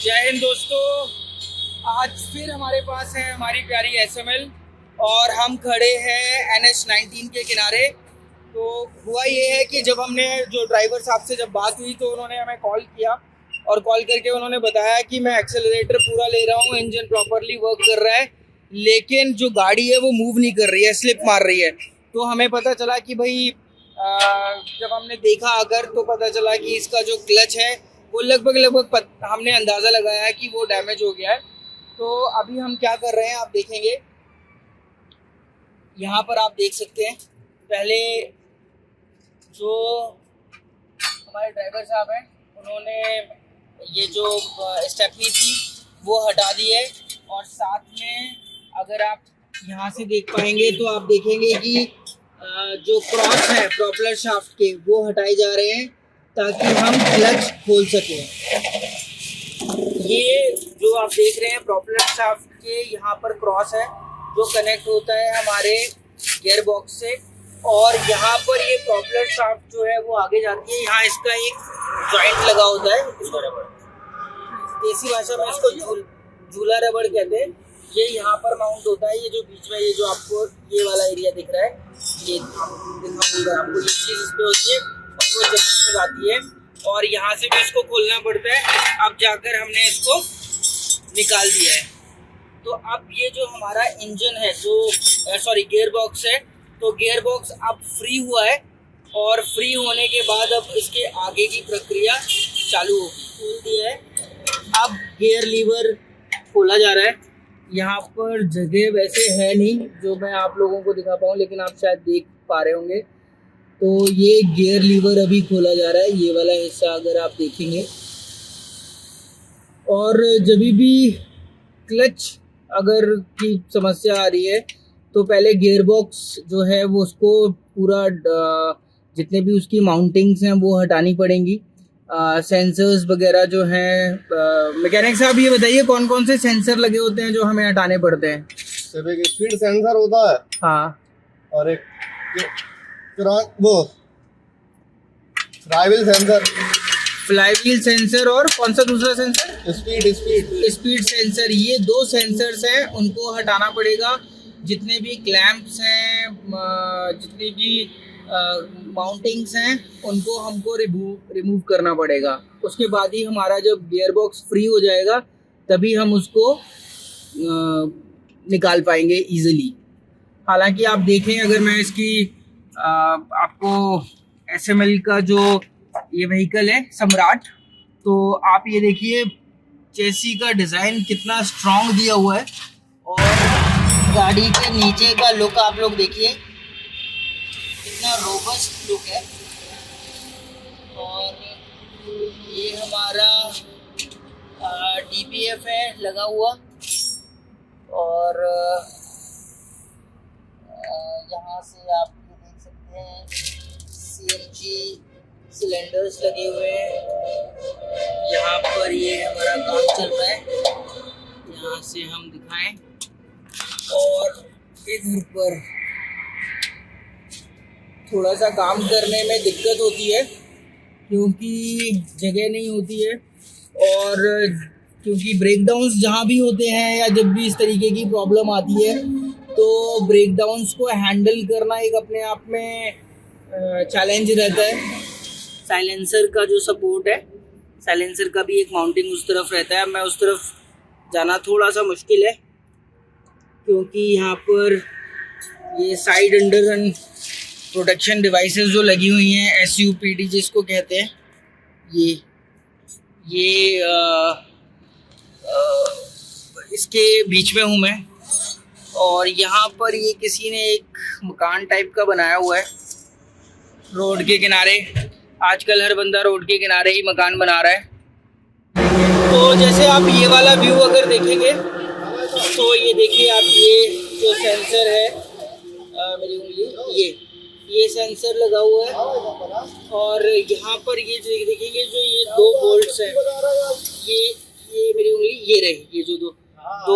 जय हिंद दोस्तों। आज फिर हमारे पास है हमारी प्यारी SML और हम खड़े हैं NH19 के किनारे। तो हुआ ये है कि जब हमने जो ड्राइवर साहब से जब बात हुई तो उन्होंने हमें कॉल किया और कॉल करके उन्होंने बताया कि मैं एक्सेलरेटर पूरा ले रहा हूँ, इंजन प्रॉपरली वर्क कर रहा है, लेकिन जो गाड़ी है वो मूव नहीं कर रही है, स्लिप मार रही है। तो हमें पता चला कि भाई जब हमने देखा अगर तो पता चला कि इसका जो क्लच है वो लगभग हमने अंदाज़ा लगाया कि वो डैमेज हो गया है। तो अभी हम क्या कर रहे हैं आप देखेंगे, यहाँ पर आप देख सकते हैं। पहले जो हमारे ड्राइवर साहब हैं उन्होंने ये जो स्टेपनी थी वो हटा दी है और साथ में अगर आप यहाँ से देख पाएंगे तो आप देखेंगे कि जो क्रॉस है प्रॉपलर शाफ्ट के वो हटाए जा रहे हैं ताकि हम क्लच खोल सकें। ये जो आप देख रहे हैं प्रॉपलर शाफ्ट के यहाँ पर क्रॉस है जो कनेक्ट होता है हमारे गियर बॉक्स से, और यहाँ पर ये प्रॉपलर शाफ्ट जो है वो आगे जाती है। यहाँ इसका एक जॉइंट लगा होता है, इसको रबड़, देसी भाषा में इसको झूला रबड़ कहते हैं। ये यहाँ पर माउंट होता है। ये जो बीच में ये जो आपको ये वाला एरिया दिख रहा है, ये दिखाऊंगा आपको, ये चीज़ इस पे होती है और वो जब आती है और यहाँ से भी इसको खोलना पड़ता है। अब जाकर हमने इसको निकाल दिया है। तो अब ये जो हमारा इंजन है जो गियर बॉक्स है, तो गियर बॉक्स अब फ्री हुआ है और फ्री होने के बाद अब इसके आगे की प्रक्रिया चालू होगी। खोल दिया है, अब गियर लीवर खोला जा रहा है। यहाँ पर जगह वैसे है नहीं जो मैं आप लोगों को दिखा पाऊँ, लेकिन आप शायद देख पा रहे होंगे। तो ये गियर लीवर अभी खोला जा रहा है, ये वाला हिस्सा अगर आप देखेंगे। और जब भी क्लच अगर की समस्या आ रही है तो पहले गियर बॉक्स जो है वो उसको पूरा जितने भी उसकी माउंटिंग्स हैं वो हटानी पड़ेंगी। सेंसर्स वगैरह जो हैं, मैकेनिक साहब ये बताइए कौन कौन से सेंसर लगे होते हैं जो हमें हटाने पड़ते हैं? सिर्फ एक स्पीड सेंसर होता है, हाँ, और एक वो फ्लाईव्हील सेंसर और कौन सा दूसरा सेंसर? Speed sensor. ये दो सेंसर्स हैं, उनको हटाना पड़ेगा। जितने भी क्लैंप्स हैं, जितनी भी माउंटिंग्स हैं, उनको हमको रिमूव करना पड़ेगा। उसके बाद ही हमारा जब गियर बॉक्स फ्री हो जाएगा तभी हम उसको निकाल पाएंगे इजीली। हालांकि आप देखें, अगर मैं इसकी आपको SML का जो ये व्हीकल है सम्राट, तो आप ये देखिए चेसी का डिज़ाइन कितना स्ट्रॉन्ग दिया हुआ है और गाड़ी के नीचे का लुक आप लोग देखिए कितना रोबस्ट लुक है। और ये हमारा DPF है लगा हुआ, और यहाँ से आप ये देख सकते हैं CNG सिलेंडर्स लगे हुए हैं। यहाँ पर ये हमारा काम चल रहा है, यहाँ से हम दिखाएं। और इधर पर थोड़ा सा काम करने में दिक्कत होती है क्योंकि जगह नहीं होती है, और क्योंकि ब्रेकडाउन्स जहाँ भी होते हैं या जब भी इस तरीके की प्रॉब्लम आती है तो ब्रेकडाउन्स को हैंडल करना एक अपने आप में चैलेंज रहता है। साइलेंसर का जो सपोर्ट है, साइलेंसर का भी एक माउंटिंग उस तरफ रहता है। मैं उस तरफ जाना थोड़ा सा मुश्किल है क्योंकि यहाँ पर ये साइड अंडर प्रोटेक्शन डिवाइसेस जो लगी हुई हैं, SUPD जिसको कहते हैं, ये इसके बीच में हूँ मैं। और यहाँ पर ये किसी ने एक मकान टाइप का बनाया हुआ है रोड के किनारे। आजकल हर बंदा रोड के किनारे ही मकान बना रहा है। तो जैसे आप ये वाला व्यू अगर देखेंगे तो ये देखिए आप, ये जो सेंसर है मेरी उंगली, ये सेंसर लगा हुआ है। और यहाँ पर ये जो देखेंगे जो ये दो बोल्ट्स हैं, ये मेरी उंगली ये रही, ये जो दो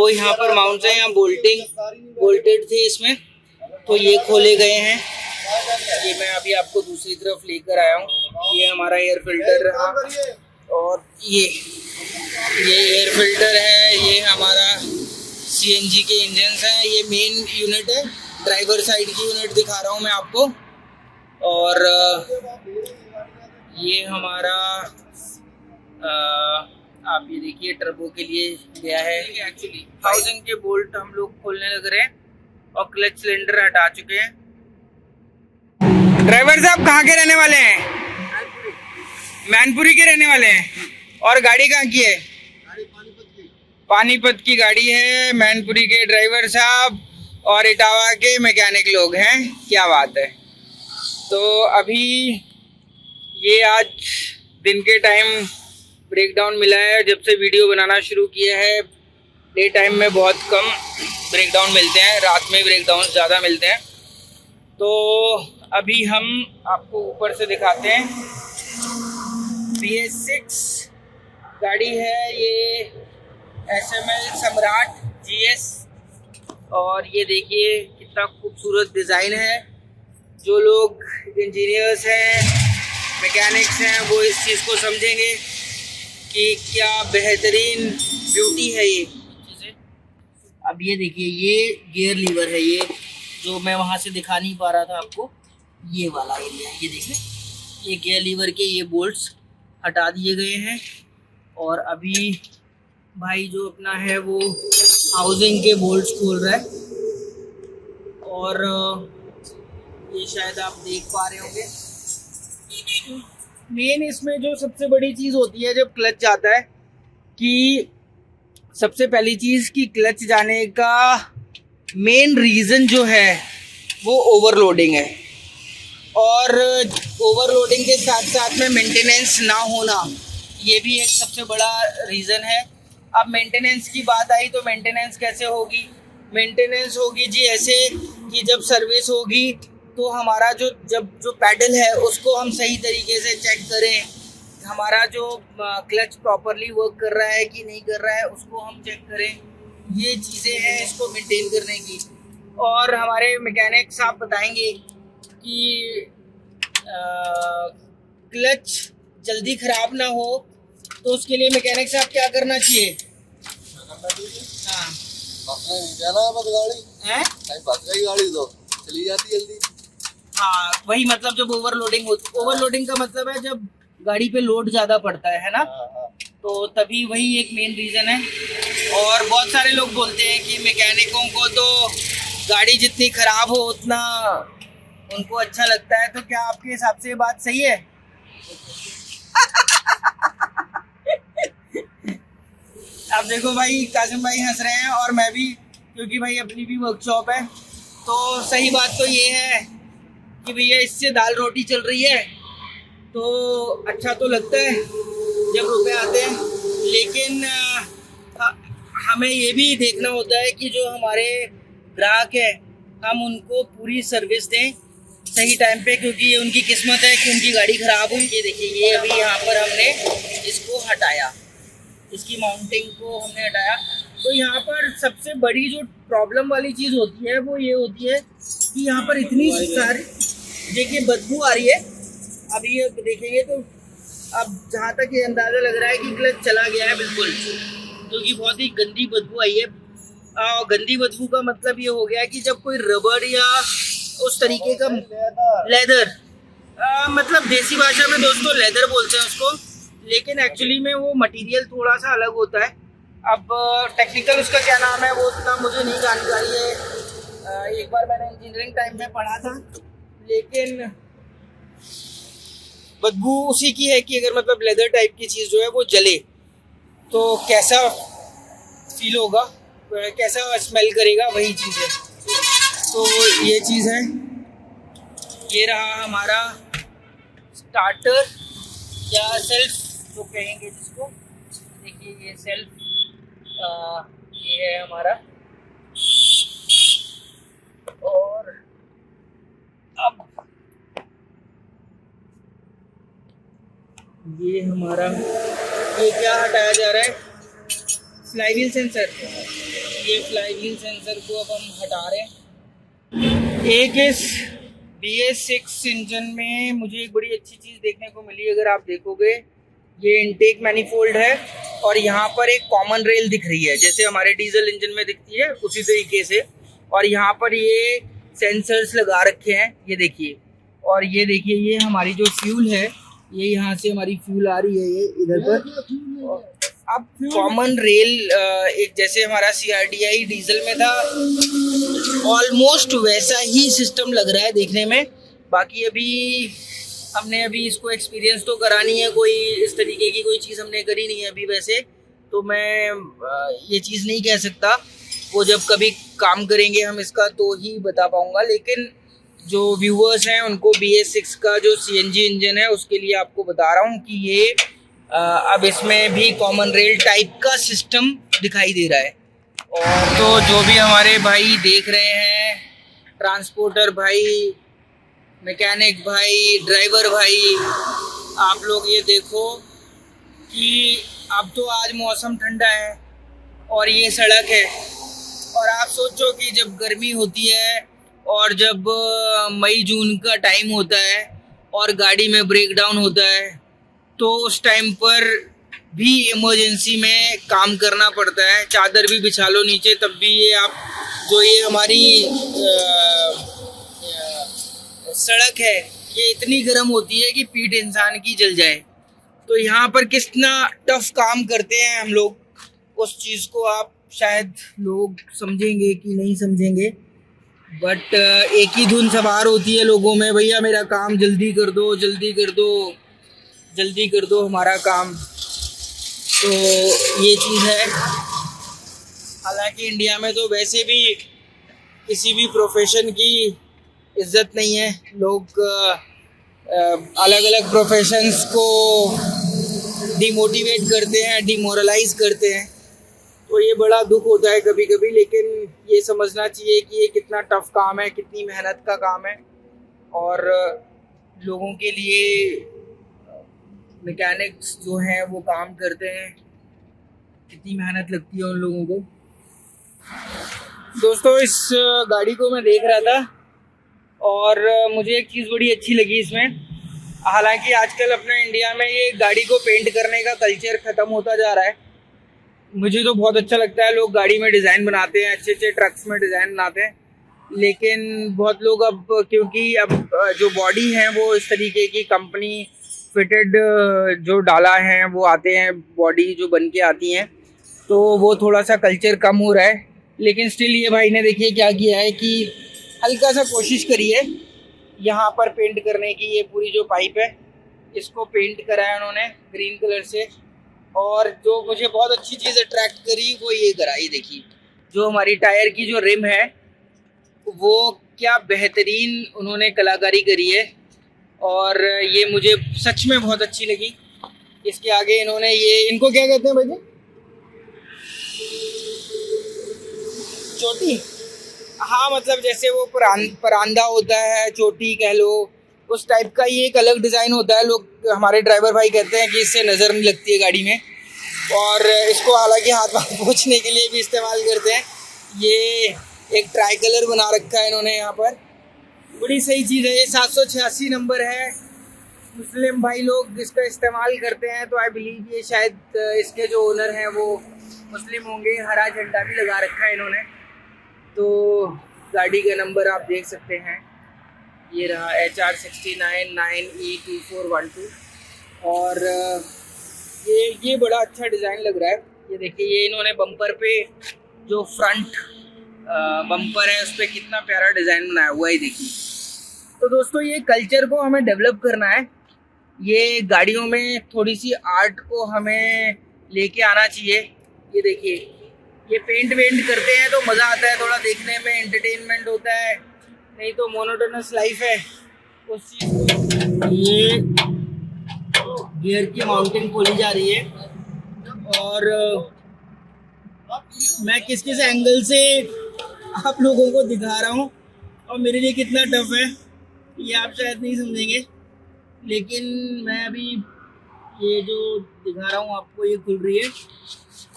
यहाँ पर माउंट्स हैं, यहाँ बोल्टेड थे इसमें, तो ये खोले गए हैं। ये मैं अभी आपको दूसरी तरफ लेकर आया हूँ। ये हमारा एयर फिल्टर रहा और ये ये एयर फिल्टर है, ये हमारा सीएनजी के इंजन्स हैं, ये मेन यूनिट है, ड्राइवर साइड की यूनिट दिखा रहा हूँ मैं आपको। और ये हमारा आप ये देखिए टर्बो के लिए गया है। एक्चुअली 1000 के बोल्ट हम लोग खोलने लग रहे हैं और क्लच सिलेंडर हटा चुके हैं। ड्राइवर साहब कहाँ के रहने वाले हैं? मैनपुरी के रहने वाले हैं। और गाड़ी कहाँ की है? पानीपत की गाड़ी है, मैनपुरी के ड्राइवर साहब और इटावा के मैकेनिक लोग हैं। क्या बात है। तो अभी ये आज दिन के टाइम ब्रेकडाउन मिला है। जब से वीडियो बनाना शुरू किया है, डे टाइम में बहुत कम ब्रेकडाउन मिलते हैं, रात में ब्रेकडाउन ज़्यादा मिलते हैं। तो अभी हम आपको ऊपर से दिखाते हैं। BS6 गाड़ी है, ये SML सम्राट GS। और ये देखिए कितना खूबसूरत डिज़ाइन है। जो लोग इंजीनियर्स हैं, मैकेनिक्स हैं, वो इस चीज़ को समझेंगे कि क्या बेहतरीन ब्यूटी है ये चीज़ें। अब ये देखिए, ये गियर लीवर है, ये जो मैं वहाँ से दिखा नहीं पा रहा था आपको, ये वाला एरिया। ये देखिए, ये गियर लीवर के ये बोल्ट्स हटा दिए गए हैं। और अभी भाई जो अपना है वो हाउसिंग के बोल्ट्स खोल रहा है। और ये शायद आप देख पा रहे होंगे। मेन इसमें जो सबसे बड़ी चीज़ होती है जब क्लच जाता है, कि सबसे पहली चीज़ कि क्लच जाने का मेन रीज़न जो है वो ओवरलोडिंग है। और ओवरलोडिंग के साथ साथ में मेंटेनेंस ना होना, ये भी एक सबसे बड़ा रीज़न है। अब मेंटेनेंस की बात आई तो मेंटेनेंस कैसे होगी? मेंटेनेंस होगी जी ऐसे कि जब सर्विस होगी तो हमारा जो पैडल है उसको हम सही तरीके से चेक करें, हमारा जो क्लच प्रॉपरली वर्क कर रहा है कि नहीं कर रहा है उसको हम चेक करें। ये चीज़ें हैं इसको मेंटेन करने की। और हमारे मैकेनिक साहब बताएंगे कि क्लच जल्दी ख़राब ना हो तो उसके लिए मैकेनिक साहब क्या करना चाहिए? हाँ, गाड़ी तो चली जाती जल्दी। हाँ, वही मतलब जब ओवरलोडिंग ओवरलोडिंग का मतलब है जब गाड़ी पे लोड ज़्यादा पड़ता है ना, तो तभी वही एक मेन रीज़न है। और बहुत सारे लोग बोलते हैं कि मैकेनिकों को तो गाड़ी जितनी ख़राब हो उतना उनको अच्छा लगता है। तो क्या आपके हिसाब से ये बात सही है? अब देखो भाई, कासिम भाई हंस रहे हैं और मैं भी, क्योंकि भाई अपनी भी वर्कशॉप है। तो सही बात तो ये है कि भैया इससे दाल रोटी चल रही है तो अच्छा तो लगता है जब रुपए आते हैं। लेकिन हमें ये भी देखना होता है कि जो हमारे ग्राहक है हम उनको पूरी सर्विस दें सही टाइम पे, क्योंकि ये उनकी किस्मत है कि उनकी गाड़ी ख़राब हुई। ये देखिए, ये अभी यहाँ पर हमने इसको हटाया, इसकी माउंटिंग को हमने हटाया। तो यहाँ पर सबसे बड़ी जो प्रॉब्लम वाली चीज़ होती है वो ये होती है कि यहाँ पर इतनी सारी देखिए बदबू आ रही है। अभी ये देखेंगे तो अब जहाँ तक ये अंदाज़ा लग रहा है कि क्लच चला गया है बिल्कुल, क्योंकि बहुत ही गंदी बदबू आई है। गंदी बदबू का मतलब ये हो गया कि जब कोई रबड़ या उस तरीके का लेदर, मतलब देसी भाषा में दोस्तों लेदर बोलते हैं उसको, लेकिन एक्चुअली में वो मटेरियल थोड़ा सा अलग होता है। अब टेक्निकल उसका क्या नाम है वो उतना मुझे नहीं जानकारी है। एक बार मैंने इंजीनियरिंग टाइम में पढ़ा था, लेकिन बदबू उसी की है कि अगर मतलब लेदर टाइप की चीज़ जो है वो जले तो कैसा फील होगा, कैसा स्मेल करेगा, वही चीज़ है। तो ये चीज़ है। ये रहा हमारा स्टार्टर या सेल्फ जो कहेंगे जिसको। देखिए ये सेल्फ, ये है हमारा। और अब ये हमारा, ये क्या हटाया जा रहा है? Flywheel sensor. ये फ्लाईव्हील सेंसर को अब हम हटा रहे हैं। एक इस BS6 इंजन में मुझे एक बड़ी अच्छी चीज़ देखने को मिली, अगर आप देखोगे ये इनटेक मैनिफोल्ड है और यहाँ पर एक कॉमन रेल दिख रही है जैसे हमारे डीजल इंजन में दिखती है उसी तरीके से। और यहाँ पर ये सेंसर्स लगा रखे हैं, ये देखिए। और ये देखिए ये हमारी जो फ्यूल है, ये यहाँ से हमारी फ्यूल आ रही है ये इधर पर। अब कॉमन रेल एक जैसे हमारा CRDI डीजल में था, ऑलमोस्ट वैसा ही सिस्टम लग रहा है देखने में। बाकी हमने अभी इसको एक्सपीरियंस तो करानी है, कोई इस तरीके की कोई चीज़ हमने करी नहीं है अभी वैसे, तो मैं ये चीज़ नहीं कह सकता। वो जब कभी काम करेंगे हम इसका तो ही बता पाऊँगा। लेकिन जो व्यूअर्स हैं उनको BS6 का जो CNG इंजन है उसके लिए आपको बता रहा हूँ कि ये अब इसमें भी कॉमन रेल टाइप का सिस्टम दिखाई दे रहा है। और तो जो भी हमारे भाई देख रहे हैं, ट्रांसपोर्टर भाई, मैकेनिक भाई, ड्राइवर भाई, आप लोग ये देखो कि अब तो आज मौसम ठंडा है और ये सड़क है। और आप सोचो कि जब गर्मी होती है और जब मई जून का टाइम होता है और गाड़ी में ब्रेक डाउन होता है तो उस टाइम पर भी इमरजेंसी में काम करना पड़ता है। चादर भी बिछा लो नीचे तब भी ये आप जो ये हमारी सड़क है ये इतनी गर्म होती है कि पीठ इंसान की जल जाए। तो यहाँ पर कितना टफ काम करते हैं हम लोग, उस चीज़ को आप शायद लोग समझेंगे कि नहीं समझेंगे, बट एक ही धुन सवार होती है लोगों में, भैया मेरा काम जल्दी कर दो, जल्दी कर दो, जल्दी कर दो हमारा काम। तो ये चीज़ है। हालांकि इंडिया में तो वैसे भी किसी भी प्रोफेशन की इज्जत नहीं है, लोग अलग अलग प्रोफेशंस को डिमोटिवेट करते हैं, डिमोरलाइज करते हैं। तो ये बड़ा दुख होता है कभी कभी, लेकिन ये समझना चाहिए कि ये कितना टफ काम है, कितनी मेहनत का काम है। और लोगों के लिए मैकेनिक्स जो हैं वो काम करते हैं, कितनी मेहनत लगती है उन लोगों को। दोस्तों इस गाड़ी को मैं देख रहा था और मुझे एक चीज़ बड़ी अच्छी लगी इसमें। हालांकि आजकल अपने इंडिया में ये गाड़ी को पेंट करने का कल्चर ख़त्म होता जा रहा है। मुझे तो बहुत अच्छा लगता है, लोग गाड़ी में डिज़ाइन बनाते हैं, अच्छे अच्छे ट्रक्स में डिज़ाइन बनाते हैं। लेकिन बहुत लोग अब क्योंकि अब जो बॉडी है वो इस तरीके की कंपनी फिटेड जो डाला है वो आते हैं, बॉडी जो बन के आती हैं, तो वो थोड़ा सा कल्चर कम हो रहा है। लेकिन स्टिल ये भाई ने देखिए क्या किया है कि हल्का सा कोशिश करी है यहाँ पर पेंट करने की। ये पूरी जो पाइप है इसको पेंट करा है उन्होंने ग्रीन कलर से। और जो मुझे बहुत अच्छी चीज़ अट्रैक्ट करी वो ये करा, ये देखिए जो हमारी टायर की जो रिम है वो क्या बेहतरीन उन्होंने कलाकारी करी है। और ये मुझे सच में बहुत अच्छी लगी। इसके आगे इन्होंने ये, इनको क्या कहते हैं भाई, चोटी? हाँ, मतलब जैसे वो परांदा होता है, चोटी कह लो, उस टाइप का ये एक अलग डिज़ाइन होता है। लोग हमारे ड्राइवर भाई कहते हैं कि इससे नज़र नहीं लगती है गाड़ी में। और इसको हालांकि हाथ पाँव पोंछने के लिए भी इस्तेमाल करते हैं। ये एक ट्राई कलर बना रखा है इन्होंने यहाँ पर, बड़ी सही चीज़ है। ये 786 नंबर है, मुस्लिम भाई लोग इसका इस्तेमाल करते हैं, तो आई बिलीव ये शायद इसके जो ओनर हैं वो मुस्लिम होंगे। हरा झंडा भी लगा रखा है इन्होंने। तो गाड़ी का नंबर आप देख सकते हैं, ये रहा HR 699E2412। और ये बड़ा अच्छा डिज़ाइन लग रहा है। ये देखिए ये इन्होंने बम्पर पे जो फ्रंट बम्पर है उस पर कितना प्यारा डिज़ाइन बनाया हुआ है, देखिए। तो दोस्तों ये कल्चर को हमें डेवलप करना है, ये गाड़ियों में थोड़ी सी आर्ट को हमें लेके आना चाहिए। ये देखिए ये पेंट वेंट करते हैं तो मज़ा आता है, थोड़ा देखने में एंटरटेनमेंट होता है, नहीं तो मोनोटोनस लाइफ है उस चीज़ को। ये गियर की माउंटिंग खोली जा रही है और मैं किस किस एंगल से आप लोगों को दिखा रहा हूँ और मेरे लिए कितना टफ है ये आप शायद नहीं समझेंगे। लेकिन मैं अभी ये जो दिखा रहा हूँ आपको, ये खुल रही है।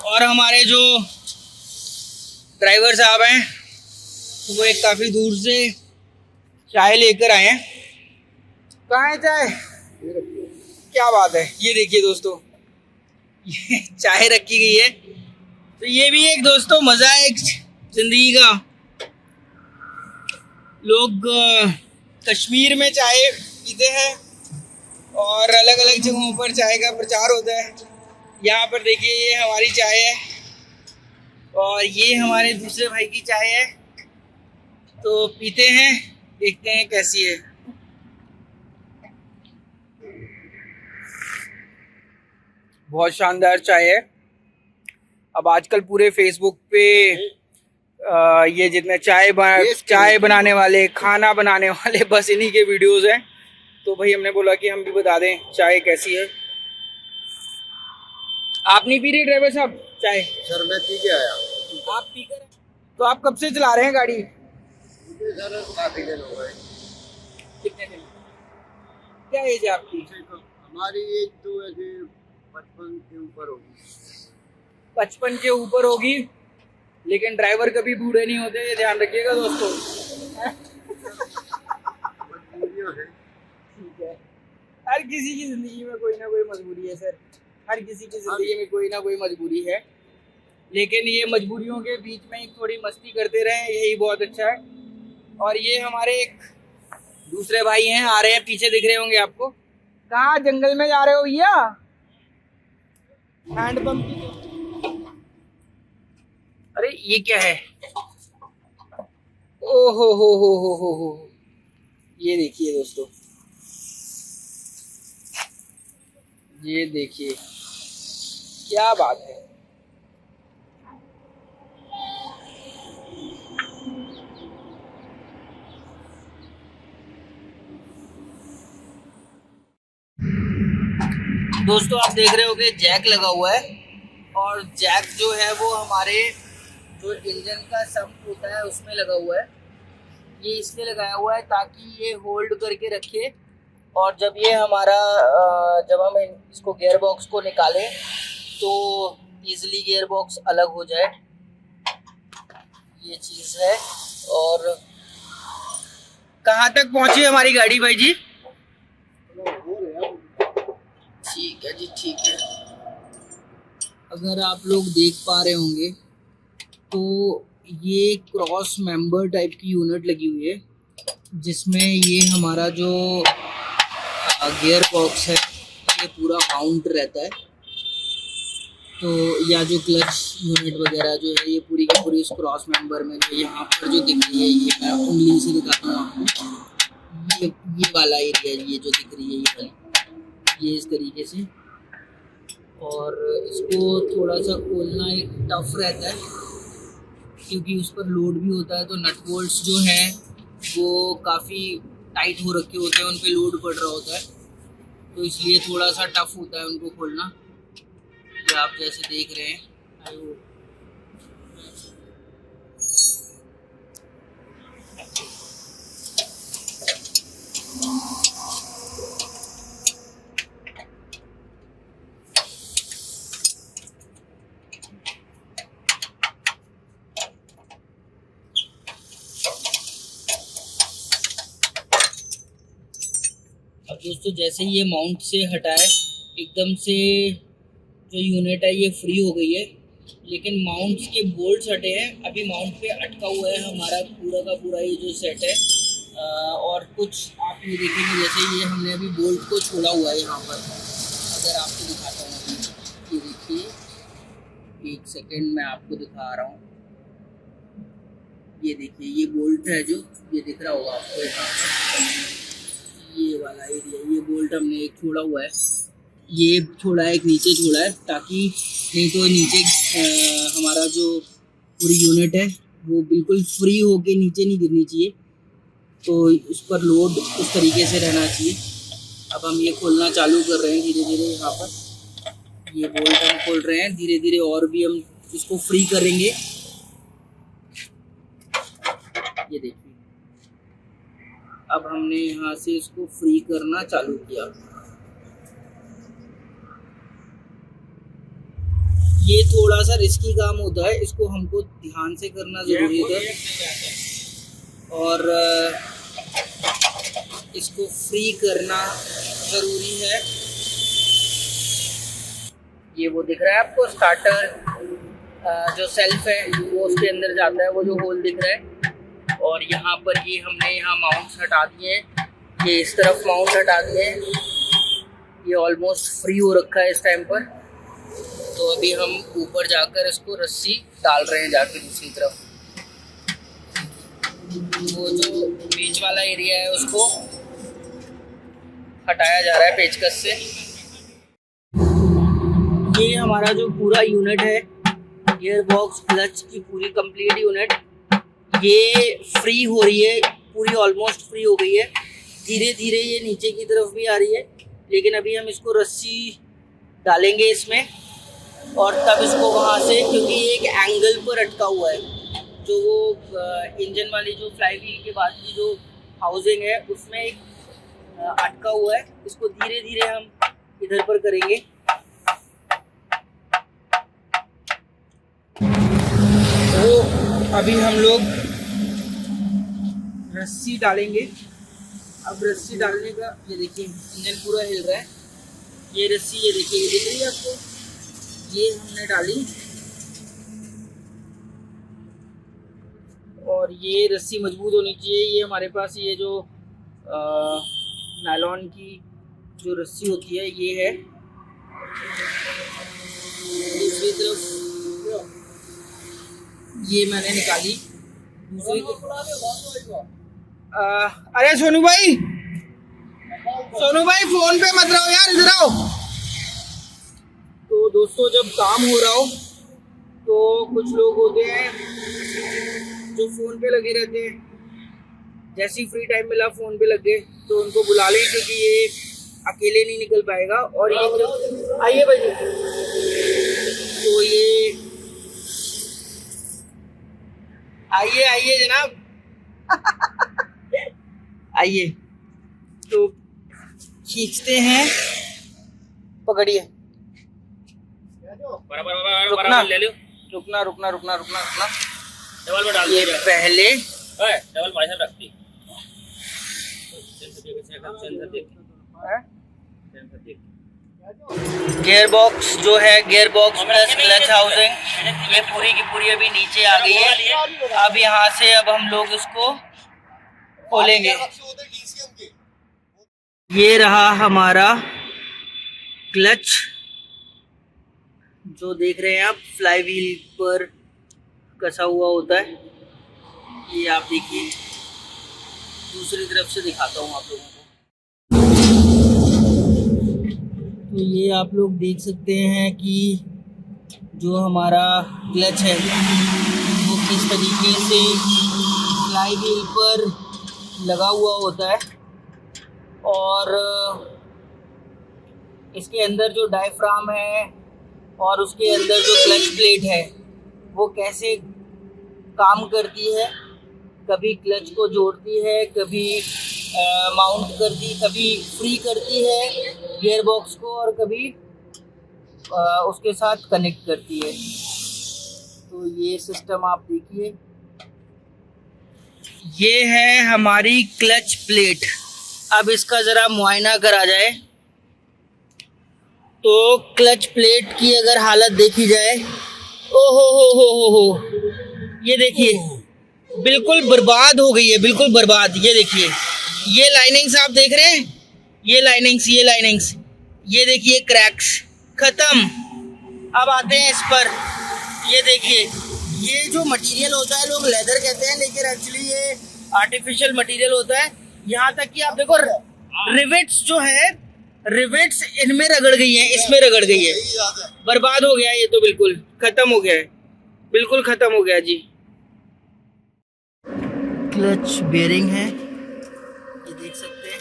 और हमारे जो ड्राइवर साहब हैं वो एक काफ़ी दूर से चाय लेकर आए हैं। कहाँ है चाय? क्या बात है। ये देखिए दोस्तों, ये चाय रखी गई है। तो ये भी एक दोस्तों मजा है एक जिंदगी का। लोग कश्मीर में चाय पीते हैं और अलग अलग जगहों पर चाय का प्रचार होता है। यहाँ पर देखिए ये हमारी चाय है और ये हमारे दूसरे भाई की चाय है। तो पीते हैं, देखते हैं कैसी है। बहुत शानदार चाय है। अब आजकल पूरे फेसबुक पे ये जितने चाय बनाने वाले, खाना बनाने वाले, बस इन्हीं के वीडियोस हैं। तो भाई हमने बोला कि हम भी बता दें चाय कैसी है। आप नहीं पी रहे ड्राइवर साहब चाय? सर मैं पी के आया। आप पी कर? तो आप कब से चला रहे हैं गाड़ी? सर काफी दिन हो गए। कितने दिन? क्या एज है आपकी? हमारी एज तो ऐसे 55 के ऊपर होगी। 55 के ऊपर होगी, लेकिन ड्राइवर कभी बूढ़े नहीं होते, ये ध्यान रखिएगा दोस्तों। मजबूरियां हैं। ठीक है, हर किसी की जिंदगी में कोई ना कोई मजबूरी है सर। हर किसी की जिंदगी में कोई ना कोई मजबूरी है, लेकिन ये मजबूरियों के बीच में ही थोड़ी मस्ती करते रहें, यही बहुत अच्छा है। और ये हमारे एक दूसरे भाई हैं, आ रहे हैं, पीछे दिख रहे होंगे आपको। कहाँ जंगल में जा रहे हो भैया? हैंडपंप। अरे ये क्या है? ओ हो, ये देखिए दोस्तों, ये देखिए क्या बात है। दोस्तों आप देख रहे होगे जैक लगा हुआ है, और जैक जो है वो हमारे जो इंजन का सम्प होता है उसमें लगा हुआ है। ये इसलिए लगाया हुआ है ताकि ये होल्ड करके रखे, और जब ये हमारा जब हम इसको गियर बॉक्स को निकालें तो इजीली गियर बॉक्स अलग हो जाए, ये चीज़ है। और कहाँ तक पहुँची हमारी गाड़ी भाई जी? ठीक है जी, ठीक है। अगर आप लोग देख पा रहे होंगे तो ये क्रॉस मेंबर टाइप की यूनिट लगी हुई है, जिसमें ये हमारा जो गियर बॉक्स है ये पूरा माउंट रहता है। तो या जो क्लच यूनिट वगैरह जो है ये पूरी की पूरी इस क्रॉस मेंबर में जो यहाँ पर जो दिख रही है, ये मैं उंगली से दिखाता हूँ आपको। ये वाला एरिया ये जो दिख रही है ये वाली, ये इस तरीके से। और इसको थोड़ा सा खोलना एक टफ रहता है क्योंकि उस पर लोड भी होता है, तो नट बोल्ट्स जो हैं वो काफ़ी टाइट हो रखे होते हैं, उन पे लोड पड़ रहा होता है, तो इसलिए थोड़ा सा टफ होता है उनको खोलना। ये आप जैसे देख रहे हैं। अब दोस्तों जैसे ये माउंट से हटाए, एकदम से जो यूनिट है ये फ्री हो गई है, लेकिन माउंट्स के बोल्ट्स हटे हैं। अभी माउंट पे अटका हुआ है हमारा पूरा का पूरा ये जो सेट है। और कुछ आप ये देखेंगे, जैसे ये हमने अभी बोल्ट को छोड़ा हुआ है यहाँ पर। अगर आपको दिखाता हूँ, ये देखिए, एक सेकेंड मैं आपको दिखा रहा हूँ। ये देखिए ये बोल्ट है जो ये दिख रहा होगा आपको यहाँ पर, ये वाला एरिया, ये बोल्ट हमने एक छोड़ा हुआ है, ये छोड़ा है, एक नीचे छोड़ा है, ताकि नहीं तो नीचे हमारा जो पूरी यूनिट है वो बिल्कुल फ्री होके नीचे नहीं गिरनी चाहिए, तो उस पर लोड उस तरीके से रहना चाहिए। अब हम ये खोलना चालू कर रहे हैं धीरे धीरे। यहाँ पर ये बोल्ट हम खोल रहे हैं धीरे धीरे, और भी हम इसको फ्री करेंगे। ये देखिए अब हमने यहाँ से इसको फ्री करना चालू किया। ये थोड़ा सा रिस्की काम होता है, इसको हमको ध्यान से करना जरूरी है, और इसको फ्री करना ज़रूरी है। ये वो दिख रहा है आपको स्टार्टर जो सेल्फ है वो उसके अंदर जाता है, वो जो होल दिख रहा है। और यहाँ पर ये हमने यहाँ माउंट्स हटा दिए हैं, ये इस तरफ माउंट हटा दिए हैं। ये ऑलमोस्ट फ्री हो रखा है इस टाइम पर। तो अभी हम ऊपर जाकर इसको रस्सी डाल रहे हैं जाके दूसरी तरफ। वो जो बीच वाला एरिया है उसको हटाया जा रहा है पेचकस से। ये हमारा जो पूरा यूनिट है, गियर बॉक्स क्लच की पूरी कंप्लीट यूनिट, ये फ्री हो रही है, पूरी ऑलमोस्ट फ्री हो गई है। धीरे धीरे ये नीचे की तरफ भी आ रही है, लेकिन अभी हम इसको रस्सी डालेंगे इसमें और तब इसको वहाँ से, क्योंकि ये एक एंगल पर अटका हुआ है, जो वो इंजन वाली जो फ्लाई व्हील के बाद की जो हाउसिंग है उसमें एक अटका हुआ है। इसको धीरे धीरे हम इधर पर करेंगे। तो अभी हम लोग रस्सी डालेंगे। अब रस्सी डालने का ये देखिए इंजन पूरा हिल रहा है। ये रस्सी ये देखिए, ये दिख रही है आपको, ये हमने डाली और ये रस्सी मजबूत होनी चाहिए। ये हमारे पास ये जो नायलॉन की जो रस्सी होती है ये है। दूसरी तरफ ये मैंने निकाली, दूसरी अरे सोनू भाई फोन पे मत रहो यार, इधर आओ। तो दोस्तों जब काम हो रहा हो तो कुछ लोग होते हैं जो फ़ोन पे लगे रहते हैं, जैसे ही फ्री टाइम मिला फ़ोन पे लग गए, तो उनको बुला लें क्योंकि ये अकेले नहीं निकल पाएगा। और ये जब आइए भाई, तो ये आइए जनाब आइए, तो खींचते हैं, पकड़िए, रुकना डबल में डाल ये पहले डबल भाई साहब रखती गियर बॉक्स जो है, gear box plus clutch housing, ये पूरी की पूरी अभी नीचे आ गई है। अब यहाँ से अब हम लोग इसको खोलेंगे। ये रहा हमारा क्लच, जो देख रहे हैं आप फ्लाई व्हील पर कसा हुआ होता है। ये आप देखिए, दूसरी तरफ से दिखाता हूँ आप लोगों को। तो ये आप लोग देख सकते हैं कि जो हमारा क्लच है वो किस तरीके से फ्लाई व्हील पर लगा हुआ होता है। और इसके अंदर जो डायफ्राम है और उसके अंदर जो क्लच प्लेट है वो कैसे काम करती है, कभी क्लच को जोड़ती है, कभी माउंट करती, कभी फ्री करती है गियर बॉक्स को, और कभी उसके साथ कनेक्ट करती है। तो ये सिस्टम आप देखिए, ये है हमारी क्लच प्लेट। अब इसका ज़रा मुआयना करा जाए तो क्लच प्लेट की अगर हालत देखी जाए, ओ हो, ये देखिए बिल्कुल बर्बाद हो गई है, बिल्कुल बर्बाद। ये देखिए, ये लाइनिंग्स आप देख रहे हैं, ये लाइनिंग्स, ये देखिए क्रैक्स खत्म। अब आते हैं इस पर, ये देखिए, ये जो मटेरियल होता है लोग लेदर कहते हैं, लेकिन एक्चुअली ये आर्टिफिशियल मटेरियल होता है। यहाँ तक कि आप देखो रिवेट्स जो है, रिवेट्स इनमें रगड़ गई है, इसमें रगड़ गई है, बर्बाद हो गया ये तो, बिल्कुल खत्म हो गया है, बिल्कुल खत्म हो गया जी। क्लच बेयरिंग है, ये देख सकते हैं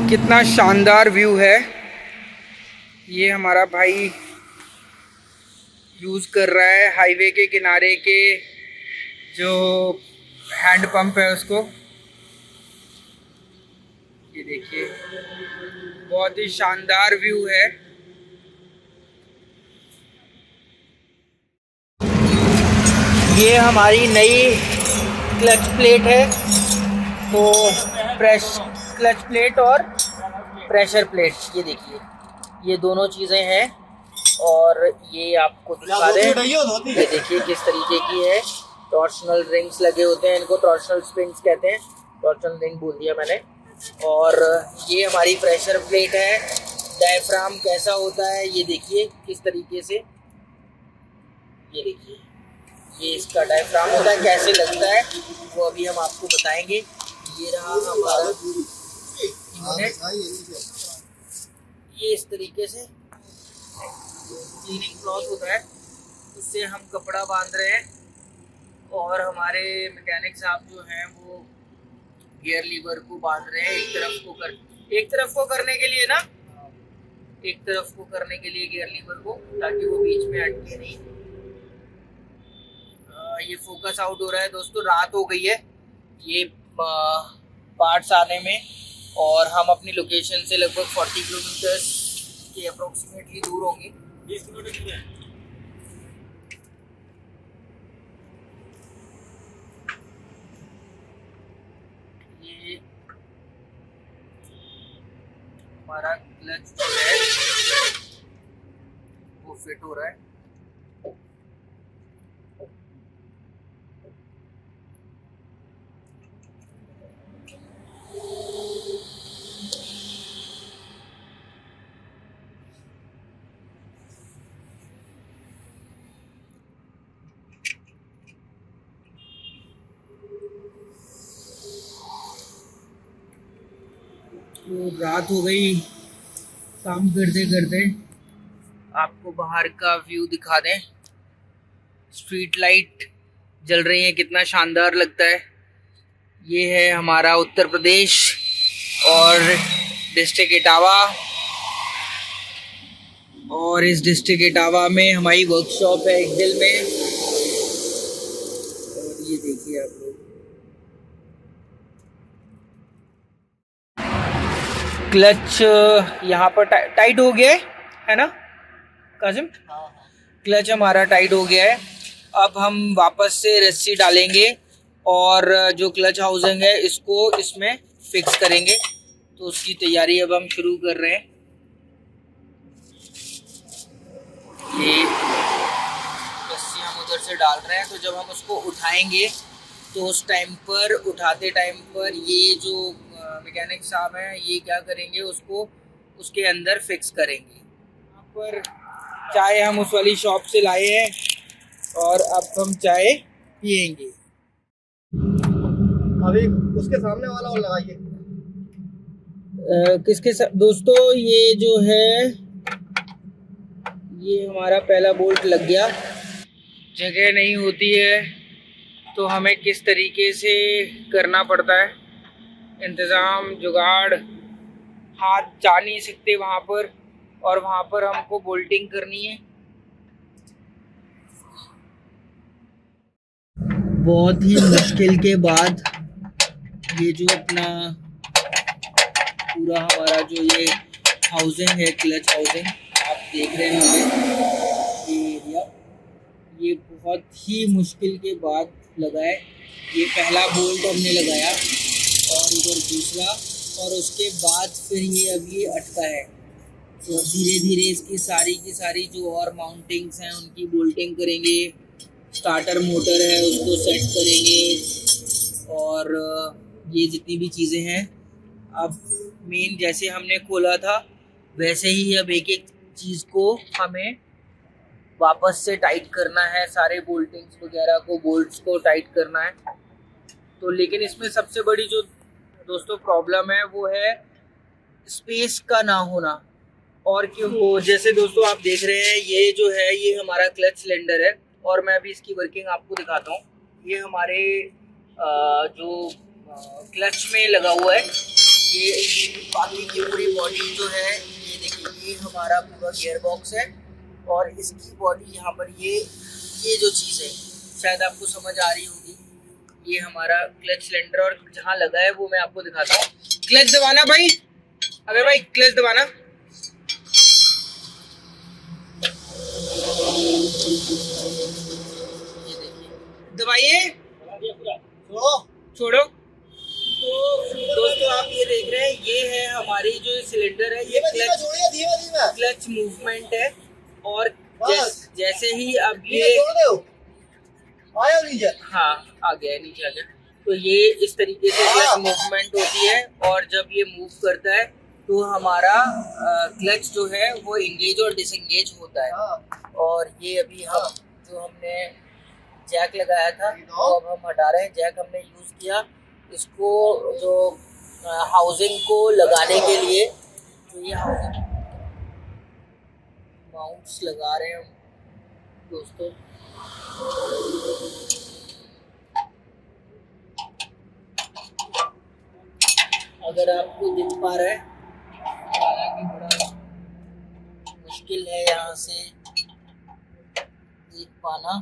कितना शानदार व्यू है। ये हमारा भाई यूज़ कर रहा है हाईवे के किनारे के जो हैंड पंप है उसको। ये देखिए बहुत ही शानदार व्यू है। ये हमारी नई क्लच प्लेट है, तो फ्रेश क्लच प्लेट और प्रेशर प्लेट, ये देखिए, ये दोनों चीज़ें हैं। और ये आपको दिखा दें, ये देखिए किस तरीके की है। टॉर्शनल रिंग्स लगे होते हैं, इनको टॉर्शनल स्प्रिंग्स कहते हैं, टॉर्शनल रिंग बोल दिया मैंने। और ये हमारी प्रेशर प्लेट है। डायफ्राम कैसा होता है ये देखिए किस तरीके से, ये देखिए, ये इसका डायफ्राम होता है। कैसे लगता है वो अभी हम आपको बताएंगे। ये रहा हमारा यूनिट, ये इस तरीके से क्लीनिंग क्लॉथ होता है, उससे हम कपड़ा बांध रहे हैं। और हमारे मैकेनिक साहब जो हैं वो गियर लीवर को बांध रहे हैं एक तरफ को करने के लिए ना, एक तरफ को करने के लिए गियर लीवर को, ताकि वो बीच में अटके नहीं। ये फोकस आउट हो रहा है दोस्तों, रात हो गई है ये पार्ट्स आने में, और हम अपनी लोकेशन से लगभग 40 किलोमीटर के अप्रोक्सीमेटली दूर होंगे। 20 किलोमीटर दूर है। ये हमारा क्लच जो है वो फिट हो रहा है। तो रात हो गई, काम करते करते आपको बाहर का व्यू दिखा दें। स्ट्रीट लाइट जल रही है, कितना शानदार लगता है। ये है हमारा उत्तर प्रदेश और डिस्ट्रिक्ट इटावा, और इस डिस्ट्रिक्ट इटावा में हमारी वर्कशॉप है एक दिल में। और ये देखिए आप लोग, क्लच यहाँ पर टाइट हो गया है ना काजिम? क्लच हमारा टाइट हो गया है। अब हम वापस से रस्सी डालेंगे और जो क्लच हाउसिंग है इसको इसमें फिक्स करेंगे। तो उसकी तैयारी अब हम शुरू कर रहे हैं। ये रस्सी हम उधर से डाल रहे हैं, तो जब हम उसको उठाएंगे तो उस टाइम पर, उठाते टाइम पर ये जो मैकेनिक साहब हैं ये क्या करेंगे, उसको उसके अंदर फिक्स करेंगे। यहाँ पर चाय हम उस वाली शॉप से लाए हैं और अब हम चाय पियेंगे। अभी उसके सामने वाला और लगाइए। किसके साथ दोस्तों? ये जो है ये हमारा पहला बोल्ट लग गया। जगह नहीं होती है तो हमें किस तरीके से करना पड़ता है इंतज़ाम, जुगाड़। हाथ जा नहीं सकते वहाँ पर, और वहाँ पर हमको बोल्टिंग करनी है। बहुत ही मुश्किल के बाद ये जो अपना पूरा हमारा जो ये हाउसिंग है, क्लच हाउसिंग आप देख रहे होंगे, ये एरिया, ये बहुत ही मुश्किल के बाद लगा है। ये पहला बोल्ट हमने लगाया और इधर दूसरा, और उसके बाद फिर ये अभी अटका है। तो धीरे धीरे इसकी सारी की सारी जो और माउंटिंग्स हैं उनकी बोल्टिंग करेंगे। स्टार्टर मोटर है उसको सेट करेंगे, और ये जितनी भी चीज़ें हैं, अब मेन जैसे हमने खोला था वैसे ही अब एक एक चीज़ को हमें वापस से टाइट करना है। सारे बोल्टिंग्स वगैरह को, बोल्ट्स को टाइट करना है। तो लेकिन इसमें सबसे बड़ी जो दोस्तों प्रॉब्लम है वो है स्पेस का ना होना। और क्यों, जैसे दोस्तों आप देख रहे हैं ये जो है ये हमारा क्लच सिलेंडर है, और मैं अभी इसकी वर्किंग आपको दिखाता हूँ। ये हमारे जो क्लच में लगा हुआ है, ये बाकी की पूरी बॉडी जो है ये देखिए, ये हमारा पूरा गियर बॉक्स है, और इसकी बॉडी यहाँ पर ये जो चीज़ है शायद आपको समझ आ रही होगी, ये हमारा क्लच सिलेंडर। और जहाँ लगा है वो मैं आपको दिखाता हूँ। क्लच दबाना भाई, अबे भाई क्लच दबाना। ये देखिए, दबाइए, छोड़ो। तो दोस्तों आप ये देख रहे हैं, ये है हमारी जो सिलेंडर है, ये क्लच मूवमेंट है। और जैसे ही अब ये हाँ आ गया, नीचे आ गया, तो ये इस तरीके से क्लच मूवमेंट होती है। और जब ये मूव करता है तो हमारा क्लच जो है वो इंगेज और डिसएंगेज होता है। और ये अभी हम जो हमने जैक लगाया था वो अब हम हटा रहे हैं। जैक हमने यूज़ किया इसको जो हाउसिंग को लगाने के लिए, तो ये हाउसिंग माउंट्स लगा रहे हैं हम दोस्तों। अगर आपको दिख पा रहा है, हालांकि बड़ा मुश्किल है यहाँ से देख पाना।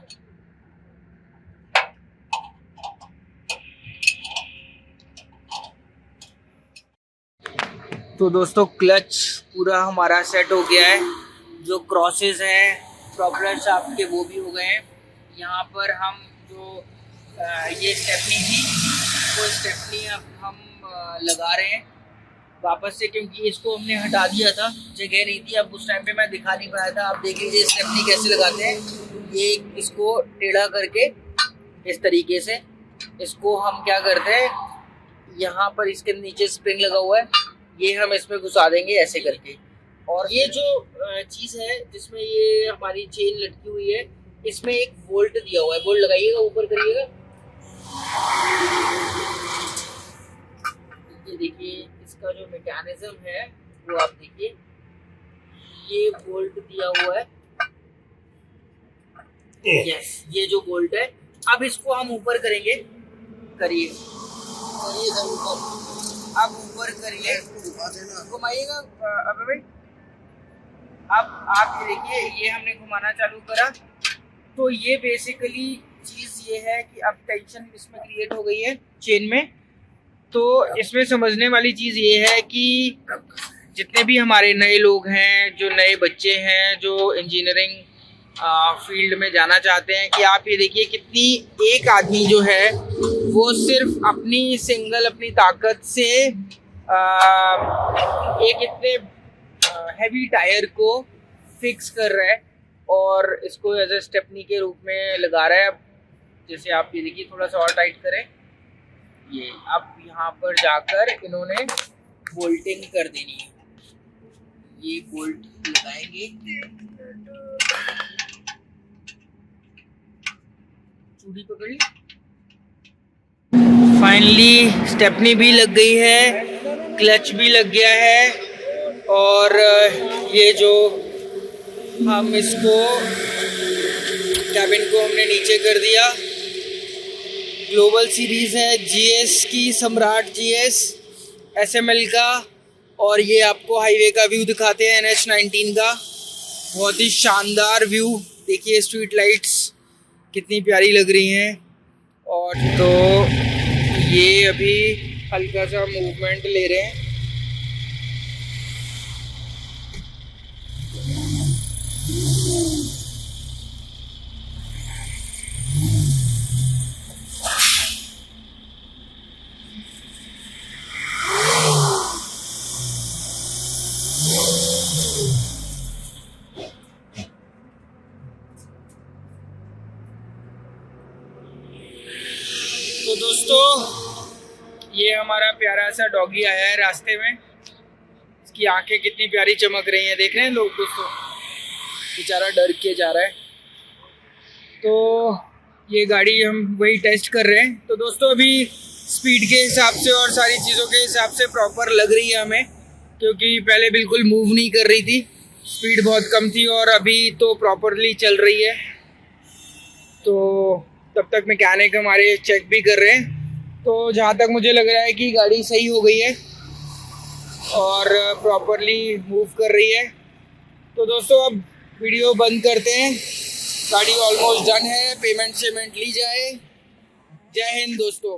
तो दोस्तों क्लच पूरा हमारा सेट हो गया है। जो क्रॉसेस हैं प्रॉपलर शाफ्ट के वो भी हो गए हैं। यहाँ पर हम जो ये स्टेपनी थी वो स्टेपनी अब हम लगा रहे हैं वापस से, क्योंकि इसको हमने हटा दिया था, जगह नहीं थी। अब उस टाइम पे मैं दिखा नहीं पाया था। आप देख लीजिए स्टेपनी कैसे लगाते हैं। ये इसको टेढ़ा करके इस तरीके से इसको हम क्या करते हैं, यहाँ पर इसके नीचे स्प्रिंग लगा हुआ है, ये हम इसमें घुसा देंगे ऐसे करके। और ये जो चीज़ है जिसमें ये हमारी चेन लटकी हुई है, इसमें एक बोल्ट दिया हुआ है। बोल्ट लगाइएगा, ऊपर करिएगा, ये देखिए इसका जो मैकेनिज्म है वो आप देखिए, ये बोल्ट दिया हुआ है। यस, ये जो बोल्ट है, अब इसको हम ऊपर करेंगे। करिए अब ऊपर करिए, घुमाइएगा अबे भाई। अब आप ये देखिए, ये हमने घुमाना चालू करा तो ये बेसिकली चीज़ ये है कि अब टेंशन इसमें क्रिएट हो गई है चेन में। तो इसमें समझने वाली चीज़ ये है कि जितने भी हमारे नए लोग हैं, जो नए बच्चे हैं, जो इंजीनियरिंग फील्ड में जाना चाहते हैं, कि आप ये देखिए कितनी एक आदमी जो है वो सिर्फ अपनी ताकत से एक इतने हैवी टायर को फिक्स कर रहा है और इसको एज ए स्टेपनी के रूप में लगा रहा है। अब जैसे आप ये देखिए, थोड़ा सा और टाइट करें, ये अब यहाँ पर जाकर इन्होंने बोल्टिंग कर देनी है। ये बोल्ट लगाएंगे, चूड़ी पकड़ ली। फाइनली स्टेपनी भी लग गई है, क्लच भी लग गया है। और ये जो हम इसको कैबिन को हमने नीचे कर दिया। ग्लोबल सीरीज़ है जीएस की, सम्राट जीएस एसएमएल का। और ये आपको हाईवे का व्यू दिखाते हैं, NH19 का। बहुत ही शानदार व्यू, देखिए स्ट्रीट लाइट्स कितनी प्यारी लग रही हैं। और तो ये अभी हल्का सा मूवमेंट ले रहे हैं। तो दोस्तों ये हमारा प्यारा सा डॉगी आया है रास्ते में। इसकी आंखें कितनी प्यारी चमक रही हैं, देख रहे हैं लोग दोस्तों, बेचारा डर के जा रहा है। तो ये गाड़ी हम वही टेस्ट कर रहे हैं। तो दोस्तों अभी स्पीड के हिसाब से और सारी चीज़ों के हिसाब से प्रॉपर लग रही है हमें, क्योंकि पहले बिल्कुल मूव नहीं कर रही थी, स्पीड बहुत कम थी, और अभी तो प्रॉपरली चल रही है। तो तब तक मैकेनिक हमारे चेक भी कर रहे हैं। तो जहाँ तक मुझे लग रहा है कि गाड़ी सही हो गई है और प्रॉपरली मूव कर रही है। तो दोस्तों अब वीडियो बंद करते हैं, गाड़ी ऑलमोस्ट डन है, पेमेंट ली जाए। जय हिंद दोस्तों।